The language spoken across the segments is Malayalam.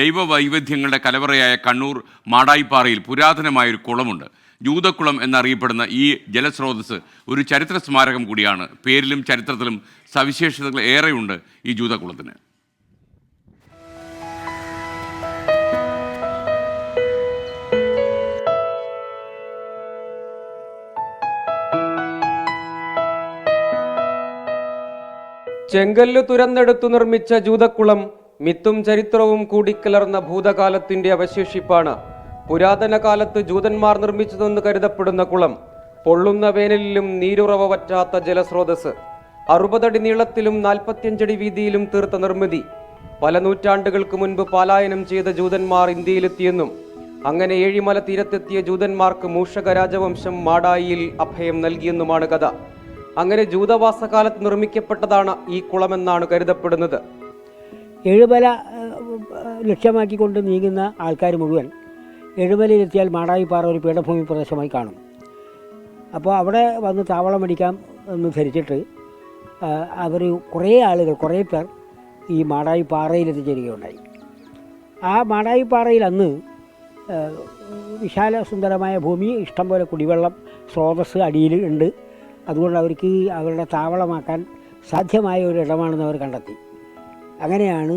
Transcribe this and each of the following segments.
ജൈവ വൈവിധ്യങ്ങളുടെ കലവറയായ കണ്ണൂർ മാടായിപ്പാറയിൽ പുരാതനമായൊരു കുളമുണ്ട്. ജൂതക്കുളം എന്നറിയപ്പെടുന്ന ഈ ജലസ്രോതസ് ഒരു ചരിത്ര സ്മാരകം കൂടിയാണ്. പേരിലും ചരിത്രത്തിലും സവിശേഷതകൾ ഏറെയുണ്ട് ഈ ജൂതക്കുളത്തിന്. ചെങ്കല്ല് തുരന്നെടുത്തു നിർമ്മിച്ച ജൂതക്കുളം മിത്തും ചരിത്രവും കൂടിക്കലർന്ന ഭൂതകാലത്തിന്റെ അവശേഷിപ്പാണ്. പുരാതന കാലത്ത് ജൂതന്മാർ നിർമ്മിച്ചതെന്ന് കരുതപ്പെടുന്ന കുളം പൊള്ളുന്ന വേനലിലും നീരുറവ പറ്റാത്ത ജലസ്രോതസ്, 60 അടി നീളത്തിലും 45 അടി വീതിയിലും തീർത്ത നിർമ്മിതി. പല നൂറ്റാണ്ടുകൾക്ക് മുൻപ് പലായനം ചെയ്ത ജൂതന്മാർ ഇന്ത്യയിലെത്തിയെന്നും അങ്ങനെ ഏഴിമല തീരത്തെത്തിയ ജൂതന്മാർക്ക് മൂഷക രാജവംശം മാടായിയിൽ അഭയം നൽകിയെന്നുമാണ് കഥ. അങ്ങനെ ജൂതവാസകാലത്ത് നിർമ്മിക്കപ്പെട്ടതാണ് ഈ കുളമെന്നാണ് കരുതപ്പെടുന്നത്. ഏഴുമല ലക്ഷ്യമാക്കിക്കൊണ്ട് നീങ്ങുന്ന ആൾക്കാർ മുഴുവൻ ഏഴുമലയിലെത്തിയാൽ മാടായിപ്പാറ ഒരു പീഠഭൂമി പ്രദേശമായി കാണും. അപ്പോൾ അവിടെ വന്ന് താവളമടിക്കാം എന്ന് ധരിച്ചിട്ട് അവർ കുറേ പേർ ഈ മാടായിപ്പാറയിൽ എത്തിച്ചേരുകയുണ്ടായി. ആ മാടായിപ്പാറയിൽ അന്ന് വിശാല സുന്ദരമായ ഭൂമി, ഇഷ്ടംപോലെ കുടിവെള്ളം സ്രോതസ് അടിയിൽ ഉണ്ട്. അതുകൊണ്ട് അവർക്ക് അവരുടെ താവളമാക്കാൻ സാധ്യമായ ഒരു ഇടമാണെന്ന് അവർ കണ്ടെത്തി. അങ്ങനെയാണ്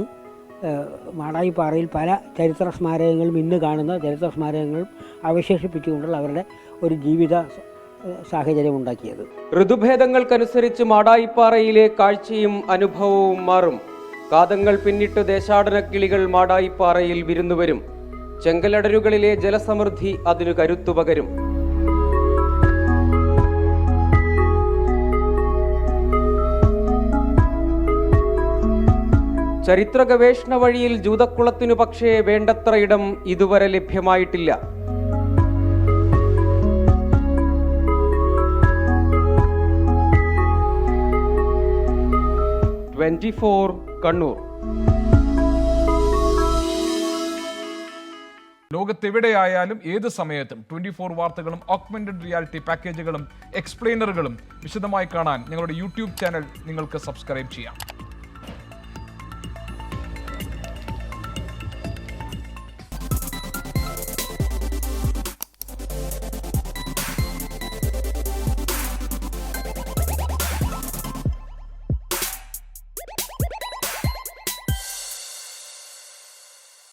മാടായിപ്പാറയിൽ പല ചരിത്ര സ്മാരകങ്ങളും, ഇന്ന് കാണുന്ന ചരിത്ര സ്മാരകങ്ങളും അവശേഷിപ്പിച്ചുകൊണ്ടുള്ള അവരുടെ ഒരു ജീവിത സാഹചര്യം ഉണ്ടാക്കിയത്. ഋതുഭേദങ്ങൾക്കനുസരിച്ച് മാടായിപ്പാറയിലെ കാഴ്ചയും അനുഭവവും മാറും. കാതങ്ങൾ പിന്നിട്ട് ദേശാടന കിളികൾ മാടായിപ്പാറയിൽ വിരുന്നുവരും. ചെങ്കലടരുകളിലെ ജലസമൃദ്ധി അതിനു കരുത്തുപകരും. ചരിത്ര ഗവേഷണ വഴിയിൽ ജൂതക്കുളത്തിനു പക്ഷേ വേണ്ടത്ര ഇടം ഇതുവരെ ലഭ്യമായിട്ടില്ല. കണ്ണൂർ. ലോകത്തെവിടെയായാലും ഏത് സമയത്തും 24 വാർത്തകളും ഓഗ്മെന്റഡ് റിയാലിറ്റി പാക്കേജുകളും എക്സ്പ്ലെയിനറുകളും വിശദമായി കാണാൻ ഞങ്ങളുടെ യൂട്യൂബ് ചാനൽ നിങ്ങൾക്ക് സബ്സ്ക്രൈബ് ചെയ്യാം.